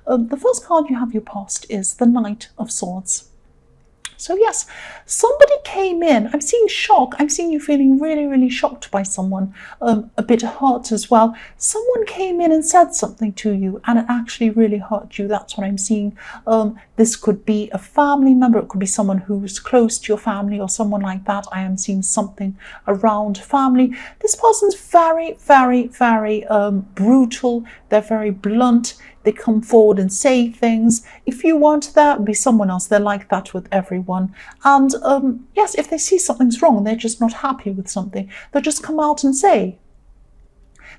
The first card you have your past is the Knight of Swords. So yes, somebody came in. I'm seeing shock. I'm seeing you feeling really, really shocked by someone, a bit hurt as well. Someone came in and said something to you and it actually really hurt you. That's what I'm seeing. This could be a family member. It could be someone who's close to your family or someone like that. I am seeing something around family. This person's very, very, very brutal. They're very blunt. They come forward and say things. If you weren't there, it would be someone else. They're like that with everyone. And yes, if they see something's wrong and they're just not happy with something, they'll just come out and say.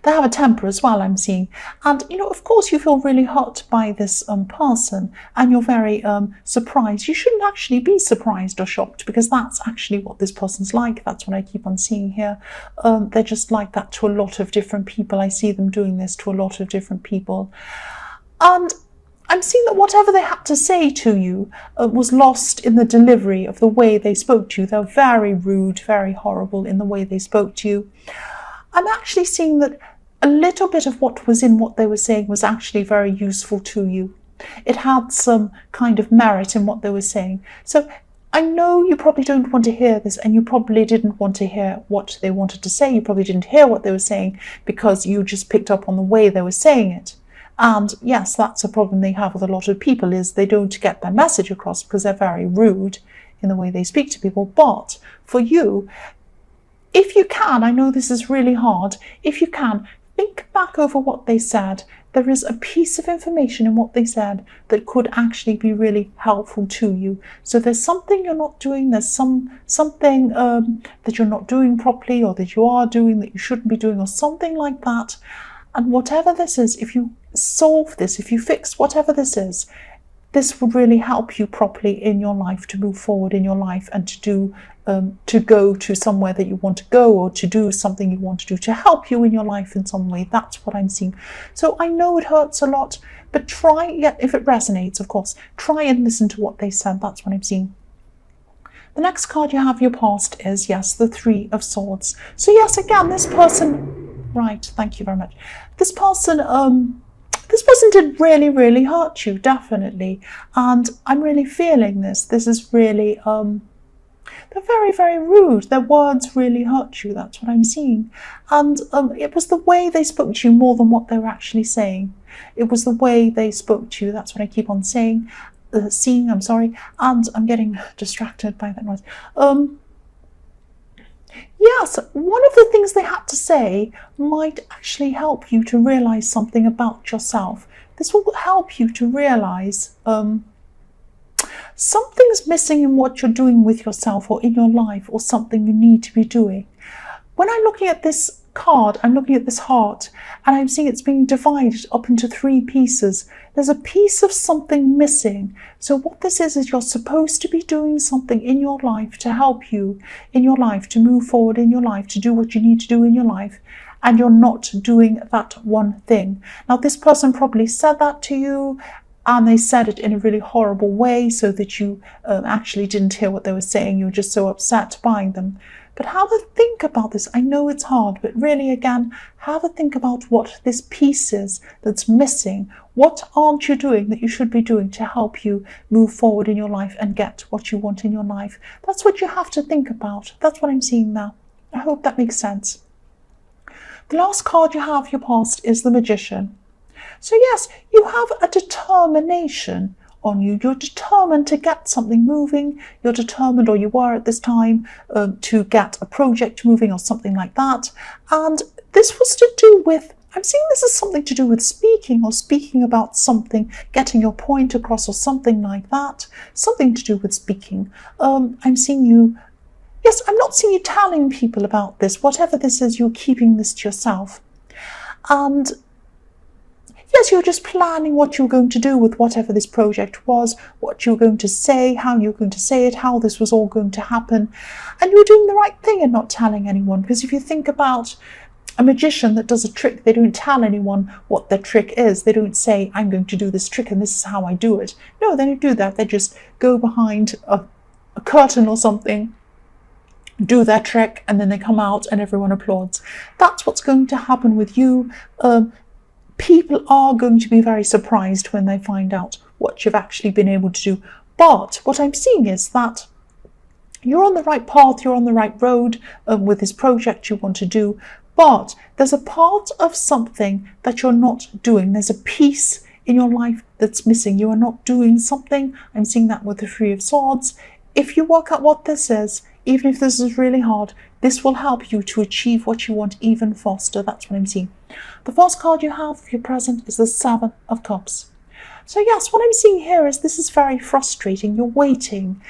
They have a temper as well, I'm seeing. And, you know, of course, you feel really hurt by this person and you're very surprised. You shouldn't actually be surprised or shocked because that's actually what this person's like. That's what I keep on seeing here. They're just like that to a lot of different people. I see them doing this to a lot of different people. And I'm seeing that whatever they had to say to you was lost in the delivery of the way they spoke to you. They're very rude, very horrible in the way they spoke to you. I'm actually seeing that a little bit of what was in what they were saying was actually very useful to you. It had some kind of merit in what they were saying. So I know you probably don't want to hear this and you probably didn't want to hear what they wanted to say. You probably didn't hear what they were saying because you just picked up on the way they were saying it. And yes, that's a problem they have with a lot of people, is they don't get their message across because they're very rude in the way they speak to people. But for you, if you can, I know this is really hard, if you can, think back over what they said. There is a piece of information in what they said that could actually be really helpful to you. So there's something you're not doing, there's something that you're not doing properly, or that you are doing that you shouldn't be doing, or something like that. And whatever this is, if you solve this, if you fix whatever this is, this would really help you properly in your life to move forward in your life and to go to somewhere that you want to go, or to do something you want to do to help you in your life in some way. That's what I'm seeing. So I know it hurts a lot, but try, if it resonates, of course, try and listen to what they said. That's what I'm seeing. The next card you have your past is, yes, the Three of Swords. So yes, again, this person, right, thank you very much. This person did really, really hurt you, definitely. And I'm really feeling this. This is really, they're very, very rude. Their words really hurt you. That's what I'm seeing. And it was the way they spoke to you more than what they were actually saying. It was the way they spoke to you. That's what I keep on saying. Seeing, I'm sorry. And I'm getting distracted by that noise. Yes, one of the things they had to say might actually help you to realize something about yourself. This will help you to realize something's missing in what you're doing with yourself or in your life, or something you need to be doing. When I'm looking at this card, I'm looking at this heart, and I'm seeing it's being divided up into three pieces. There's a piece of something missing. So what this is you're supposed to be doing something in your life to help you in your life, to move forward in your life, to do what you need to do in your life, and you're not doing that one thing. Now, this person probably said that to you, and they said it in a really horrible way so that you actually didn't hear what they were saying. You were just so upset by them. But have a think about this. I know it's hard, but really, again, have a think about what this piece is that's missing. What aren't you doing that you should be doing to help you move forward in your life and get what you want in your life? That's what you have to think about. That's what I'm seeing now. I hope that makes sense. The last card you have your past is the Magician. So yes, you have a determination on you. You're determined to get something moving. You're determined, or you were at this time, to get a project moving or something like that. And this was to do with, I'm seeing this as something to do with speaking, or speaking about something, getting your point across or something like that. Something to do with speaking. I'm seeing you, yes, I'm not seeing you telling people about this. Whatever this is, you're keeping this to yourself. And yes, you're just planning what you're going to do with whatever this project was, what you're going to say, how you're going to say it, how this was all going to happen. And you're doing the right thing and not telling anyone. Because if you think about a magician that does a trick, they don't tell anyone what their trick is. They don't say, I'm going to do this trick and this is how I do it. No, they don't do that. They just go behind a curtain or something, do their trick, and then they come out and everyone applauds. That's what's going to happen with you. People are going to be very surprised when they find out what you've actually been able to do. But what I'm seeing is that you're on the right path, you're on the right road with this project you want to do, but there's a part of something that you're not doing. There's a piece in your life that's missing. You are not doing something. I'm seeing that with the Three of Swords. If you work out what this is, even if this is really hard, this will help you to achieve what you want even faster. That's what I'm seeing. The first card you have for your present is the Seven of Cups. So yes, what I'm seeing here is this is very frustrating. You're waiting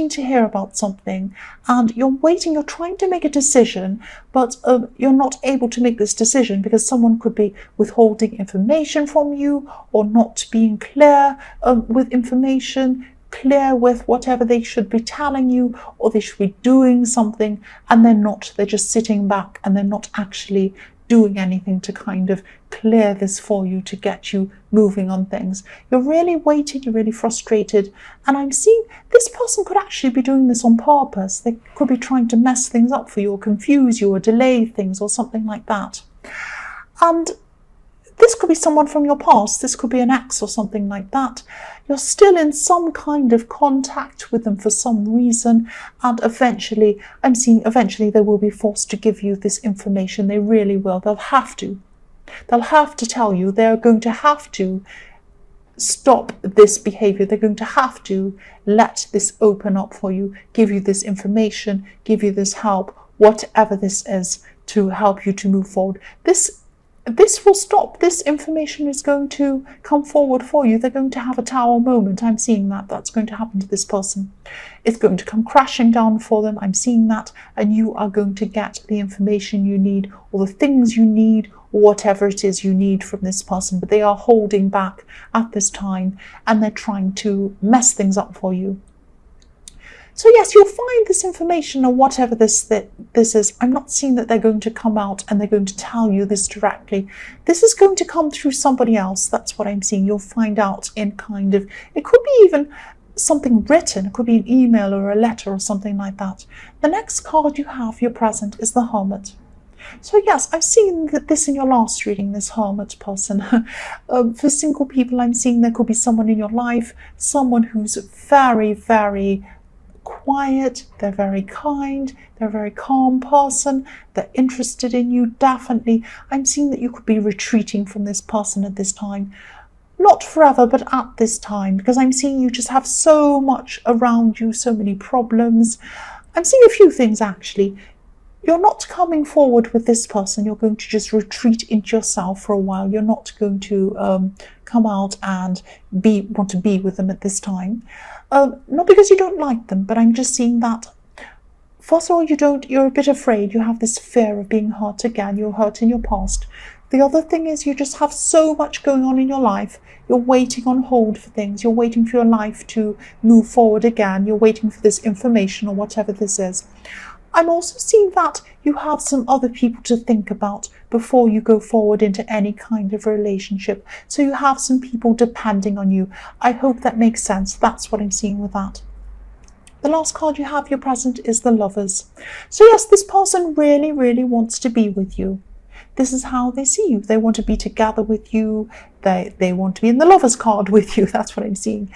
to hear about something, and you're trying to make a decision, but you're not able to make this decision because someone could be withholding information from you, or not being clear with information, clear with whatever they should be telling you, or they should be doing something, and they're not. They're just sitting back and they're not actually doing anything to kind of clear this for you, to get you moving on things. You're really waiting, you're really frustrated, and I'm seeing this person could actually be doing this on purpose. They could be trying to mess things up for you, or confuse you, or delay things, or something like that. And this could be someone from your past. This could be an ex or something like that. You're still in some kind of contact with them for some reason, and eventually, I'm seeing eventually they will be forced to give you this information. They really will. They'll have to. They'll have to tell you. They're going to have to stop this behavior. They're going to have to let this open up for you, give you this information, give you this help, whatever this is, to help you to move forward. This will stop. This information is going to come forward for you. They're going to have a tower moment. I'm seeing that. That's going to happen to this person. It's going to come crashing down for them. I'm seeing that. And you are going to get the information you need, or the things you need, or whatever it is you need from this person. But they are holding back at this time, and they're trying to mess things up for you. So yes, you'll find this information, or whatever this is. I'm not seeing that they're going to come out and they're going to tell you this directly. This is going to come through somebody else. That's what I'm seeing. You'll find out in kind of, it could be even something written. It could be an email or a letter or something like that. The next card you have, your present, is the Hermit. So yes, I've seen this in your last reading, this Hermit person. For single people, I'm seeing there could be someone in your life, someone who's very, very quiet, they're very kind, they're a very calm person, they're interested in you, definitely. I'm seeing that you could be retreating from this person at this time. Not forever, but at this time, because I'm seeing you just have so much around you, so many problems. I'm seeing a few things actually. You're not coming forward with this person. You're going to just retreat into yourself for a while. You're not going to come out and want to be with them at this time. Not because you don't like them, but I'm just seeing that, first of all, you're a bit afraid. You have this fear of being hurt again. You're hurt in your past. The other thing is you just have so much going on in your life. You're waiting on hold for things. You're waiting for your life to move forward again. You're waiting for this information or whatever this is. I'm also seeing that you have some other people to think about before you go forward into any kind of relationship. So you have some people depending on you. I hope that makes sense. That's what I'm seeing with that. The last card you have, your present, is the Lovers. So yes, this person really, really wants to be with you. This is how they see you. They want to be together with you. They want to be in the Lovers card with you. That's what I'm seeing.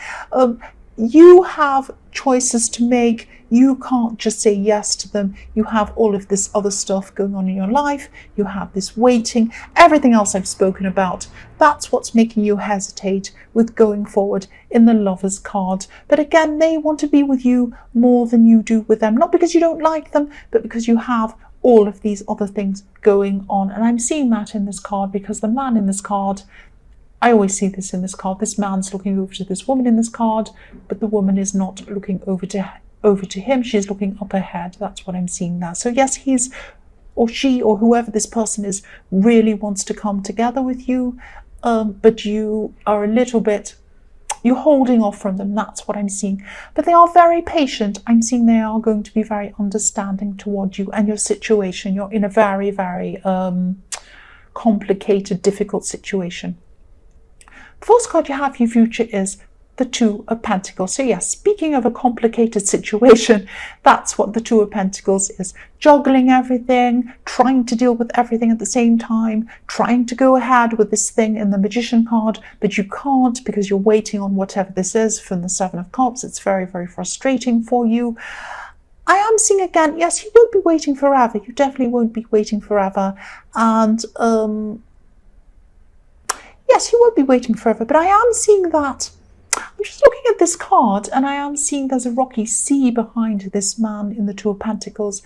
You have choices to make. You can't just say yes to them. You have all of this other stuff going on in your life. You have this waiting, everything else I've spoken about. That's what's making you hesitate with going forward in the Lovers card. But again, they want to be with you more than you do with them. Not because you don't like them, but because you have all of these other things going on. And I'm seeing that in this card because the man in this card, I always see this in this card. This man's looking over to this woman in this card, but the woman is not looking over to him. She's looking up ahead. That's what I'm seeing there. So yes, he's or she or whoever this person is really wants to come together with you, but you are a little bit, you're holding off from them. That's what I'm seeing. But they are very patient. I'm seeing they are going to be very understanding toward you and your situation. You're in a very, very complicated, difficult situation. The first card you have for your future is the Two of Pentacles. So yes, speaking of a complicated situation, that's what the Two of Pentacles is. Juggling everything, trying to deal with everything at the same time, trying to go ahead with this thing in the Magician card, but you can't because you're waiting on whatever this is from the Seven of Cups. It's very, very frustrating for you. I am seeing again, yes, you won't be waiting forever. You definitely won't be waiting forever. And yes, you won't be waiting forever, but I am seeing that. I'm just looking at this card and I am seeing there's a rocky sea behind this man in the Two of Pentacles.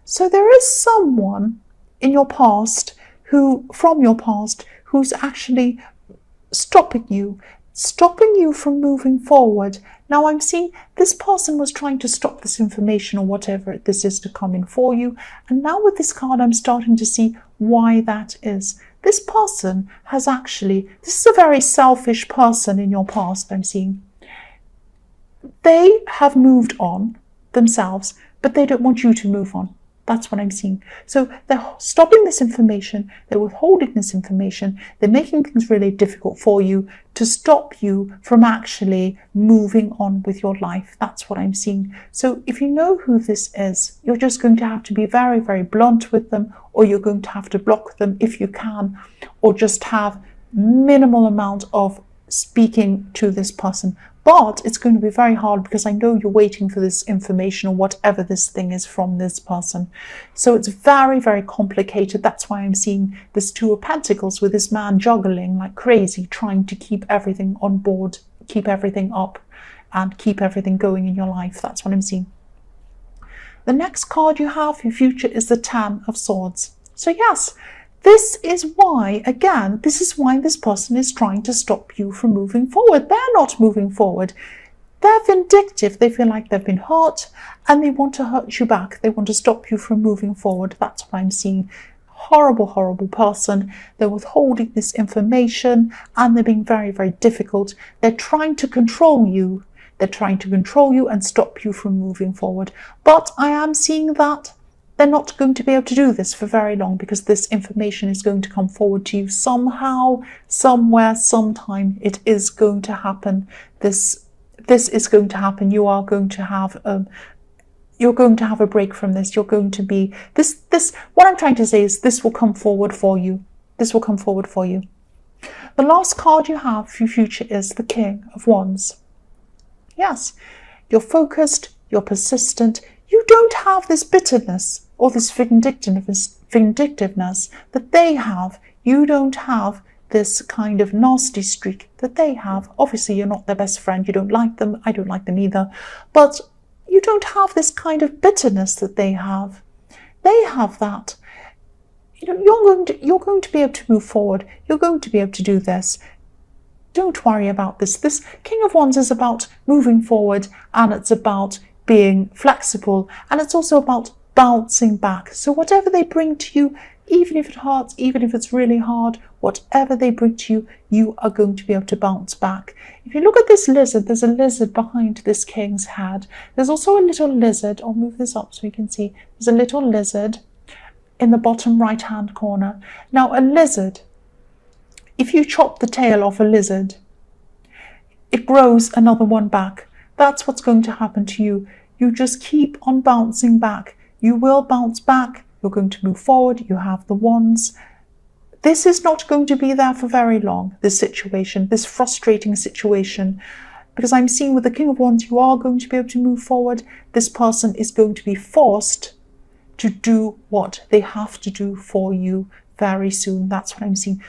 So there is someone in your past from your past, who's actually stopping you from moving forward. Now I'm seeing this person was trying to stop this information or whatever this is to come in for you. And now with this card, I'm starting to see why that is. This person has actually, this is a very selfish person in your past, I'm seeing. They have moved on themselves, but they don't want you to move on. That's what I'm seeing. So they're stopping this information, they're withholding this information, they're making things really difficult for you to stop you from actually moving on with your life. That's what I'm seeing. So if you know who this is, you're just going to have to be very, very blunt with them, or you're going to have to block them if you can, or just have minimal amount of speaking to this person. But it's going to be very hard because I know you're waiting for this information or whatever this thing is from this person. So it's very, very complicated. That's why I'm seeing this Two of Pentacles with this man juggling like crazy, trying to keep everything on board, keep everything up and keep everything going in your life. That's what I'm seeing. The next card you have for your future is the Ten of Swords. So yes, this is why, again, this is why this person is trying to stop you from moving forward. They're not moving forward. They're vindictive. They feel like they've been hurt and they want to hurt you back. They want to stop you from moving forward. That's what I'm seeing. Horrible, horrible person. They're withholding this information and they're being very, very difficult. They're trying to control you. They're trying to control you and stop you from moving forward. But I am seeing that they're not going to be able to do this for very long because this information is going to come forward to you somehow, somewhere, sometime. It is going to happen. This is going to happen. You are going to have you're going to have a break from this. You're going to be this. What I'm trying to say is this will come forward for you. This will come forward for you. The last card you have for your future is the King of Wands. Yes, you're focused. You're persistent. You don't have this bitterness or this vindictiveness that they have. You don't have this kind of nasty streak that they have. Obviously, you're not their best friend. You don't like them. I don't like them either. But you don't have this kind of bitterness that they have. They have that. You know, you're going to be able to move forward. You're going to be able to do this. Don't worry about this. This King of Wands is about moving forward, and it's about being flexible, and it's also about bouncing back. So whatever they bring to you, even if it hurts, even if it's really hard, whatever they bring to you, you are going to be able to bounce back. If you look at this lizard, there's a lizard behind this king's head. There's also a little lizard. I'll move this up so you can see. There's a little lizard in the bottom right hand corner. Now a lizard, if you chop the tail off a lizard, it grows another one back. That's what's going to happen to you. You just keep on bouncing back. You will bounce back. You're going to move forward. You have the wands. This is not going to be there for very long, this situation, this frustrating situation. Because I'm seeing with the King of Wands, you are going to be able to move forward. This person is going to be forced to do what they have to do for you very soon. That's what I'm seeing.